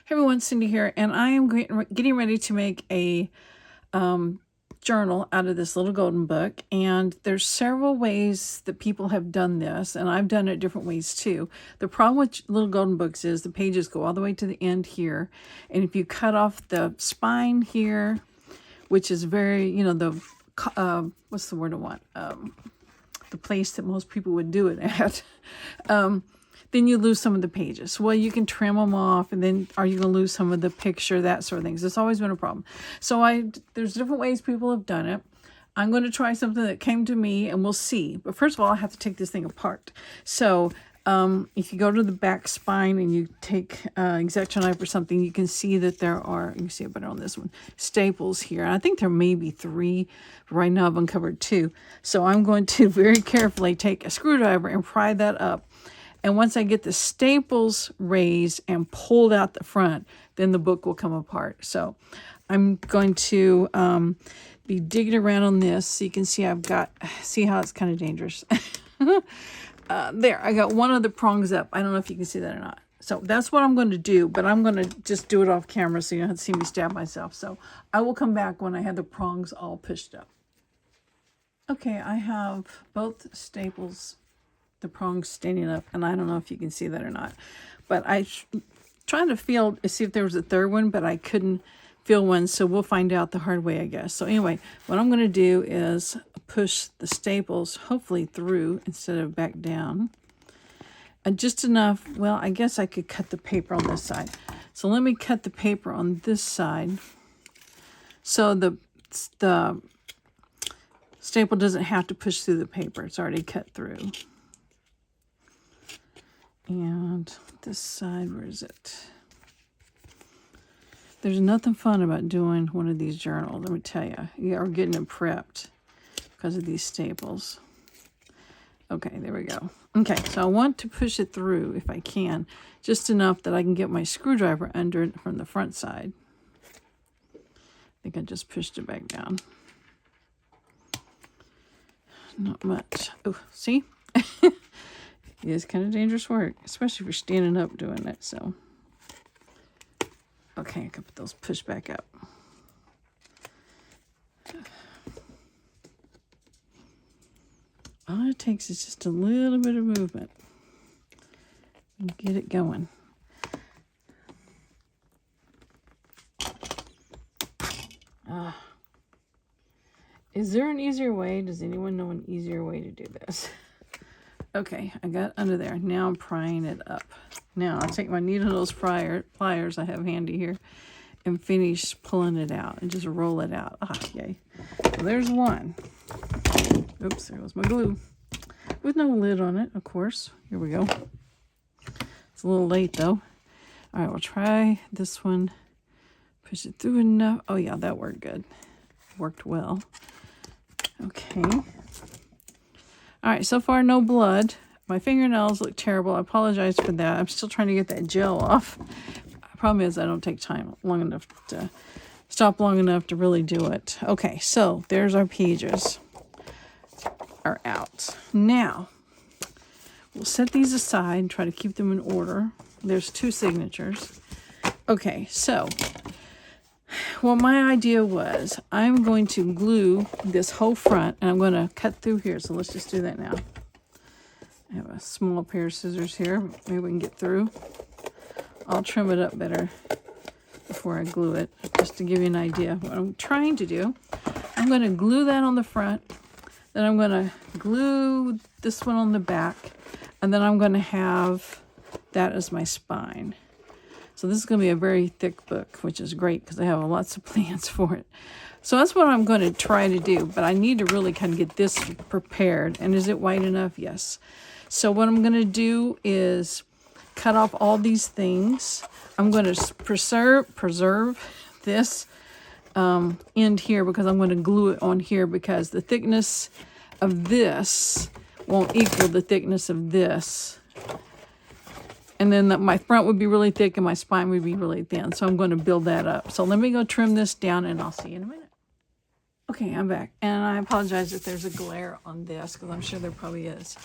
Hey everyone, Cindy here, and I am getting ready to make a journal out of this little golden book. And there's several ways that people have done this, and I've done it different ways too. The problem with little golden books is the pages go all the way to the end here, and if you cut off the spine here, which is very, the what's the word I want? The place that most people would do it at. Then you lose some of the pages. Well, you can trim them off, and then are you going to lose some of the picture, that sort of things. It's always been a problem. So there's different ways people have done it. I'm going to try something that came to me, and we'll see. But first of all, I have to take this thing apart. So if you go to the back spine and you take X-Acto knife or something, you can see that there are, you can see it better on this one, staples here. And I think there may be 3. Right now I've uncovered 2. So I'm going to very carefully take a screwdriver and pry that up. And once I get the staples raised and pulled out the front, then the book will come apart. So I'm going to be digging around on this. So you can see see how it's kind of dangerous. There, I got one of the prongs up. I don't know if you can see that or not. So that's what I'm going to do, but I'm going to just do it off camera so you don't have to see me stab myself. So I will come back when I have the prongs all pushed up. Okay, I have both staples, the prongs standing up, and I don't know if you can see that or not, but I trying to feel to see if there was a third one, but I couldn't feel one, so we'll find out the hard way, I guess. So anyway, what I'm going to do is push the staples hopefully through instead of back down, and just enough. Well, I guess I could cut the paper on this side, so let me cut the paper on this side so the staple doesn't have to push through the paper. It's already cut through. And this side, where is it? There's nothing fun about doing one of these journals, let me tell you. You are getting it prepped because of these staples. Okay, there we go. Okay, so I want to push it through if I can, just enough that I can get my screwdriver under it from the front side. I think I just pushed it back down. Not much. Oh, see? It is kind of dangerous work, especially if you're standing up doing it. So, okay, I can put those push back up. All it takes is just a little bit of movement and get it going. Is there an easier way? Does anyone know an easier way to do this? Okay, I got under there. Now I'm prying it up. Now I'll take my needle nose pliers I have handy here and finish pulling it out and just roll it out. Ah, yay. So there's one. Oops, there goes my glue. With no lid on it, of course. Here we go. It's a little late though. All right, we'll try this one. Push it through enough. Oh yeah, that worked good. Worked well. Okay. All right, so far no blood. My fingernails look terrible. I apologize for that. I'm still trying to get that gel off. The problem is I don't take stop long enough to really do it. Okay, so there's our pages are out. Now, we'll set these aside and try to keep them in order. There's 2 signatures. Okay, so what my idea was, I'm going to glue this whole front, and I'm going to cut through here. So let's just do that now. I have a small pair of scissors here. Maybe we can get through. I'll trim it up better before I glue it, just to give you an idea of what I'm trying to do. I'm going to glue that on the front. Then I'm going to glue this one on the back. And then I'm going to have that as my spine. So this is going to be a very thick book, which is great because I have lots of plans for it. So that's what I'm going to try to do, but I need to really kind of get this prepared. And is it wide enough? Yes. So what I'm going to do is cut off all these things. I'm going to preserve this end here because I'm going to glue it on here because the thickness of this won't equal the thickness of this. And then my front would be really thick and my spine would be really thin. So I'm going to build that up. So let me go trim this down and I'll see you in a minute. Okay, I'm back. And I apologize if there's a glare on this because I'm sure there probably is.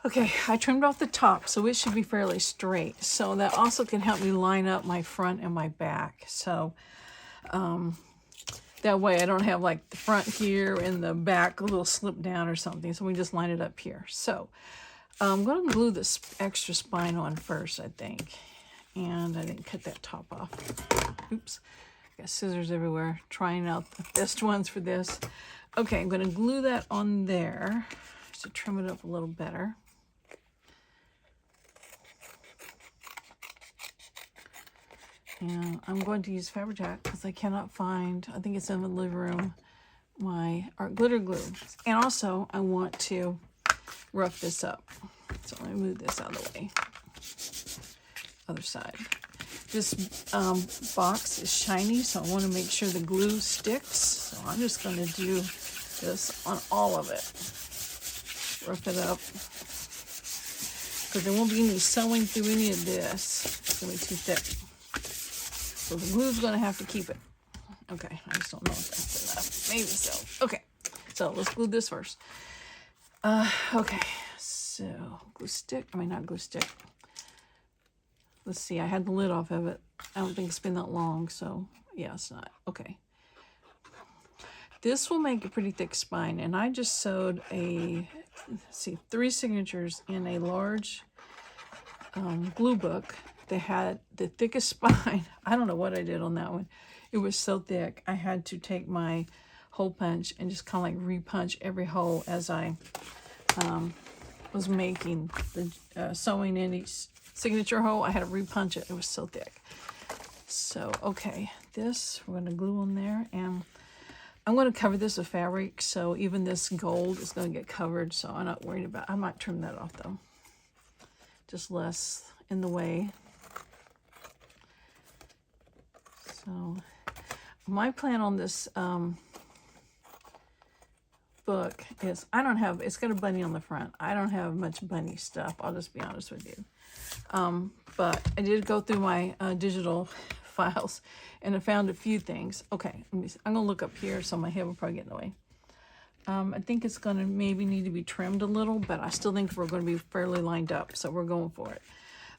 Okay, I trimmed off the top, so it should be fairly straight. So that also can help me line up my front and my back. So that way I don't have like the front here and the back a little slip down or something. So we just line it up here. So I'm going to glue this extra spine on first, I think. And I didn't cut that top off. Oops. Got scissors everywhere. Trying out the best ones for this. Okay, I'm going to glue that on there to trim it up a little better. And I'm going to use Fabric Tack because I cannot find, I think it's in the living room, my art glitter glue. And also, I want to rough this up. So let me move this out of the way. Other side. This box is shiny, so I want to make sure the glue sticks. So I'm just going to do this on all of it. Rough it up. Because there won't be any sewing through any of this. It's going to be too thick. So the glue's going to have to keep it. Okay, I just don't know if that's enough. Maybe so. Okay, so let's glue this first. Okay, so glue stick. I mean, not glue stick. Let's see, I had the lid off of it. I don't think it's been that long, so yeah, it's not. Okay. This will make a pretty thick spine, and I just sewed a, let's see, 3 signatures in a large glue book. They had the thickest spine. I don't know what I did on that one. It was so thick. I had to take my hole punch and just kind of like re-punch every hole as I was making the sewing in each signature hole. I had to re-punch it. It was so thick. So, okay, this we're going to glue on there, and I'm going to cover this with fabric, so even this gold is going to get covered, so I'm not worried about it. I might trim that off, though. Just less in the way. So, my plan on this book is it's got a bunny on the front. I don't have much bunny stuff. I'll just be honest with you. But I did go through my digital files and I found a few things. Okay, I'm going to look up here so my head will probably get in the way. I think it's going to maybe need to be trimmed a little, but I still think we're going to be fairly lined up, so we're going for it.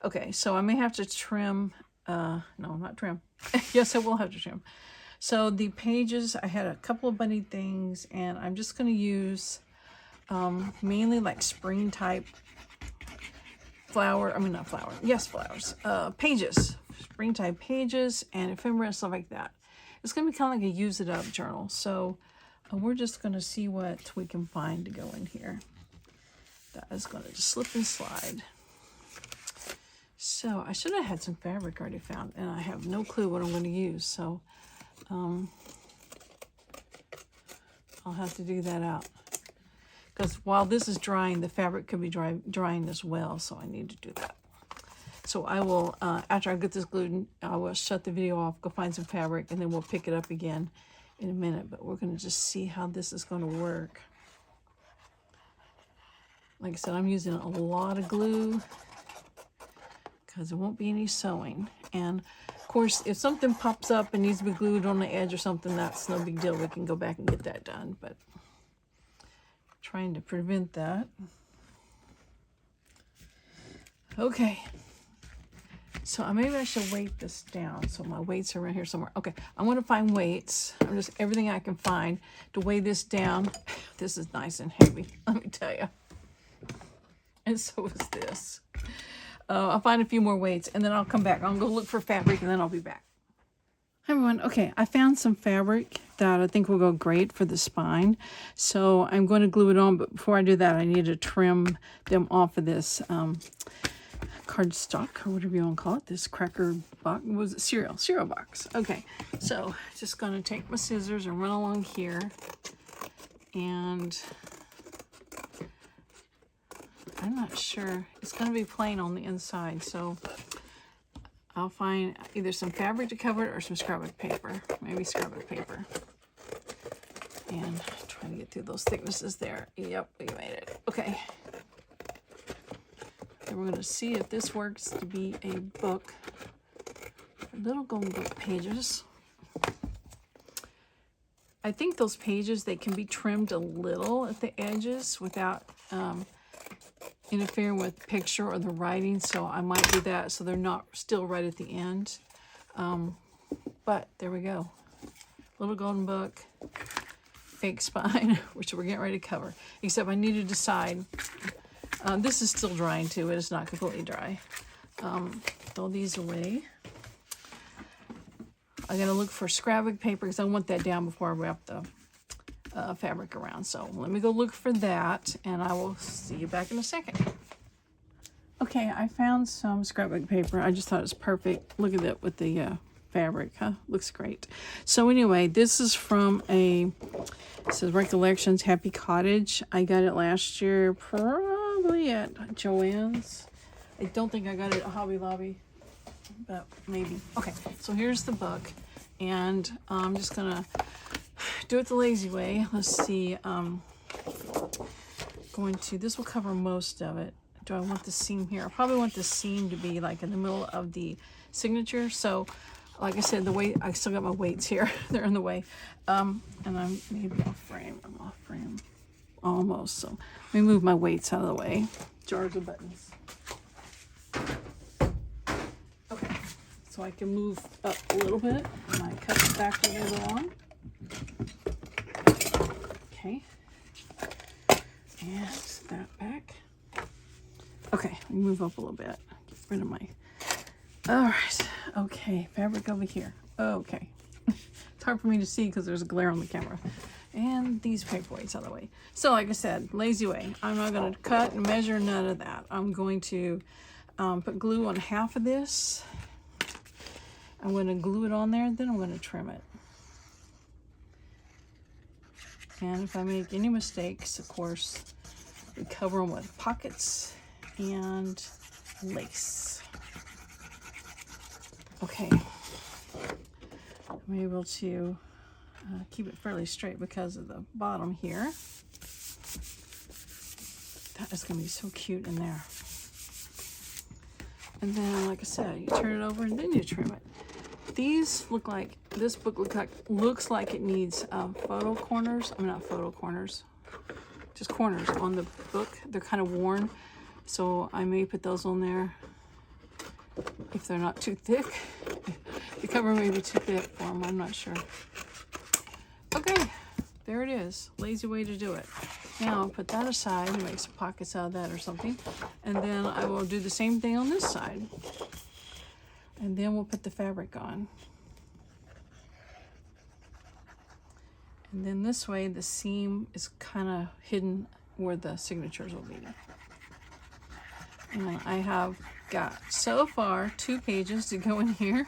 Okay, so I may have to trim, no, not trim. Yes, I will have to trim. So the pages, I had a couple of bunny things, and I'm just going to use mainly like spring type flowers, pages, spring type pages, and ephemera, stuff like that. It's going to be kind of like a use it up journal. So we're just going to see what we can find to go in here. That is going to just slip and slide. So I should have had some fabric already found, and I have no clue what I'm going to use. So I'll have to do that out. Because while this is drying, the fabric could be drying as well, so I need to do that. So I will, after I get this glued, I will shut the video off, go find some fabric, and then we'll pick it up again in a minute. But we're going to just see how this is going to work. Like I said, I'm using a lot of glue because there won't be any sewing. And of course, if something pops up and needs to be glued on the edge or something, that's no big deal. We can go back and get that done. But trying to prevent that. Okay. So maybe I should weight this down. So my weights are around here somewhere. Okay, I'm going to find weights. I'm just everything I can find to weigh this down. This is nice and heavy, let me tell you. And so is this. I'll find a few more weights and then I'll come back. I'll go look for fabric and then I'll be back. Hi everyone. Okay, I found some fabric that I think will go great for the spine. So I'm going to glue it on, but before I do that, I need to trim them off of this cardstock, or whatever you want to call it. This cracker box, was it cereal box. Okay, so just going to take my scissors and run along here, and I'm not sure. It's going to be plain on the inside, so I'll find either some fabric to cover it or some scrapbook paper. Maybe scrapbook paper. And trying to get through those thicknesses there. Yep, we made it. Okay. And we're going to see if this works to be a book. Little golden book pages. I think those pages, they can be trimmed a little at the edges without interfere with the picture or the writing, so I might do that so they're not still right at the end. But there we go. Little golden book, fake spine, which we're getting ready to cover. Except I need to decide. This is still drying too. It is not completely dry. Throw these away. I'm going to look for scrapbook paper because I want that down before I wrap the fabric around. So let me go look for that, and I will see you back in a second. Okay, I found some scrapbook paper. I just thought it was perfect. Look at that with the fabric, huh? Looks great. So anyway, this is from it says Recollections Happy Cottage. I got it last year, probably at Joann's. I don't think I got it at Hobby Lobby, but maybe. Okay, so here's the book, and I'm just gonna do it the lazy way. Let's see. This will cover most of it. Do I want the seam here? I probably want the seam to be like in the middle of the signature. So, like I said, I still got my weights here. They're in the way. And I'm maybe off frame. I'm off frame almost. So let me move my weights out of the way. Jars of buttons. Okay, so I can move up a little bit, and I cut it back where they belong. Okay, and that back. Okay, let me move up a little bit. Get rid of my. All right. Okay, fabric over here. Okay, it's hard for me to see because there's a glare on the camera. And these paperweights out of the way. So, like I said, lazy way. I'm not going to cut and measure, none of that. I'm going to put glue on half of this. I'm going to glue it on there, then I'm going to trim it. And if I make any mistakes, of course, we cover them with pockets and lace. Okay. I'm able to keep it fairly straight because of the bottom here. That is going to be so cute in there. And then, like I said, you turn it over and then you trim it. These look like, this book looks like it needs photo corners. I mean, not photo corners, just corners on the book. They're kind of worn, so I may put those on there if they're not too thick. The cover may be too thick for them, I'm not sure. Okay, there it is. Lazy way to do it. Now I'll put that aside and make some pockets out of that or something. And then I will do the same thing on this side. And then we'll put the fabric on. And then this way the seam is kind of hidden where the signatures will be. And I have got so far 2 pages to go in here,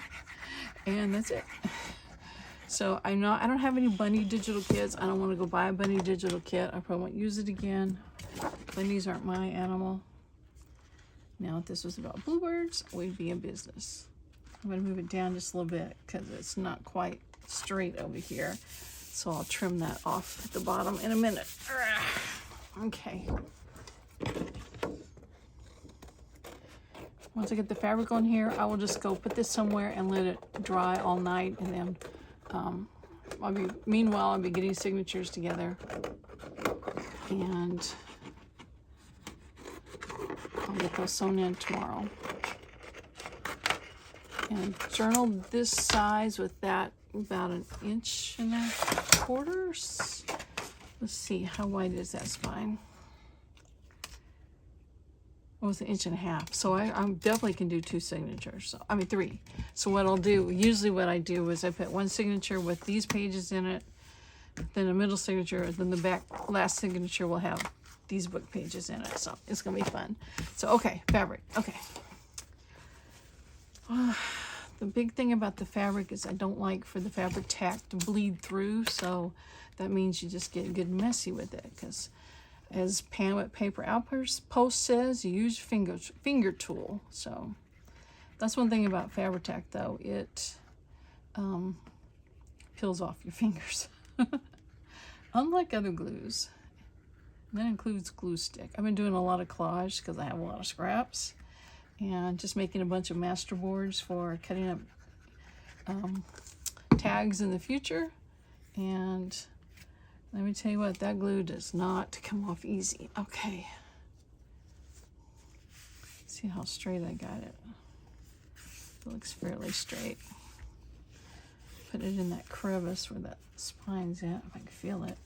and that's it. So I don't have any bunny digital kits. I don't want to go buy a bunny digital kit. I probably won't use it again. Bunnies aren't my animal. Now if this was about bluebirds, we'd be in business. I'm going to move it down just a little bit because it's not quite straight over here. So I'll trim that off at the bottom in a minute. Okay. Once I get the fabric on here, I will just go put this somewhere and let it dry all night, and then meanwhile I'll be getting signatures together, and I'll get those sewn in tomorrow. And journal this size with that about 1.25 inches. Let's see, how wide is that spine? Oh, it's 1.5 inches. So I definitely can do 2 signatures. So, I mean 3. So what I'll do, usually what I do is I put 1 signature with these pages in it, then a middle signature, then the back last signature will have these book pages in it. So it's gonna be fun. So okay, fabric. Okay. The big thing about the fabric is I don't like for the fabric tack to bleed through, so that means you just get good messy with it, because as Pam at Paper Outpost says, you use your finger tool. So that's one thing about fabric tack, though. It peels off your fingers. Unlike other glues. And that includes glue stick. I've been doing a lot of collage because I have a lot of scraps. And just making a bunch of master boards for cutting up tags in the future. And let me tell you what, that glue does not come off easy. Okay. See how straight I got it. It looks fairly straight. Put it in that crevice where that spine's at, if I can feel it.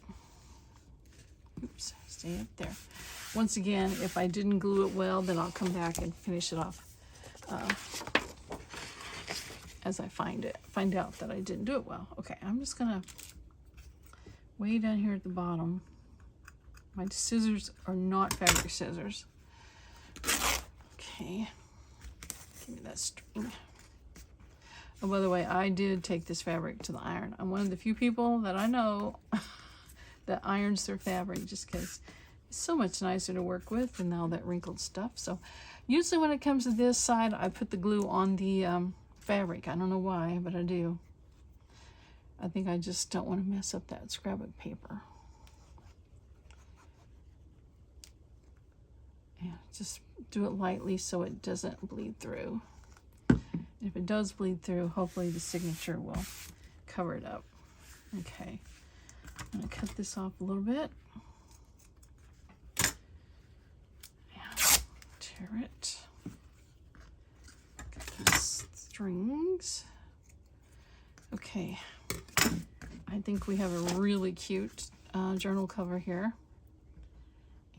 Oops, stay up there. Once again, if I didn't glue it well, then I'll come back and finish it off as I find out that I didn't do it well. Okay, I'm just gonna way down here at the bottom. My scissors are not fabric scissors. Okay, give me that string. Oh, by the way, I did take this fabric to the iron. I'm one of the few people that I know that irons their fabric just because it's so much nicer to work with than all that wrinkled stuff. So usually when it comes to this side, I put the glue on the fabric. I don't know why, but I do. I think I just don't want to mess up that scrapbook paper. Yeah, just do it lightly so it doesn't bleed through. If it does bleed through, hopefully the signature will cover it up. Okay, I'm going to cut this off a little bit. Yeah, tear it. Cut these strings. Okay, I think we have a really cute journal cover here.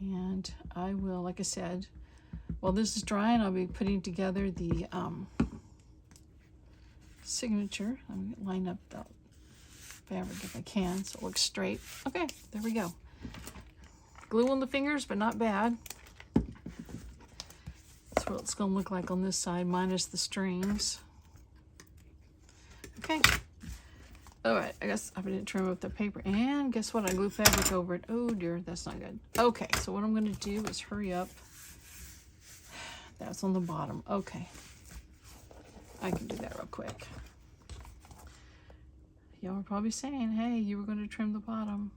And I will, like I said, while this is drying, I'll be putting together the signature. I'm going to line up the fabric if I can so it looks straight. Okay, there we go. Glue on the fingers, but not bad. That's what it's going to look like on this side, minus the strings. Okay. All right, I guess I didn't trim up the paper. And guess what? I glued fabric over it. Oh dear, that's not good. Okay, so what I'm going to do is hurry up. That's on the bottom. Okay. I can do that real quick. Y'all are probably saying, hey, you were going to trim the bottom.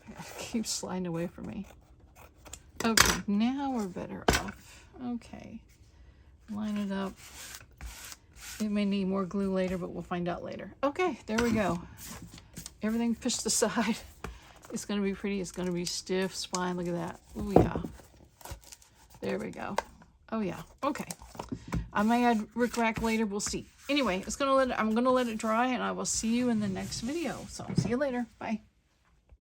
It keeps sliding away from me. Okay, now we're better off. Okay, line it up. It may need more glue later, but we'll find out later. Okay, there we go. Everything pushed aside. It's going to be pretty. It's going to be stiff spine. Look at that. Oh, yeah. There we go. Oh, yeah. Okay. I may add rickrack later. We'll see. Anyway, I'm going to let it dry, and I will see you in the next video. So, see you later. Bye.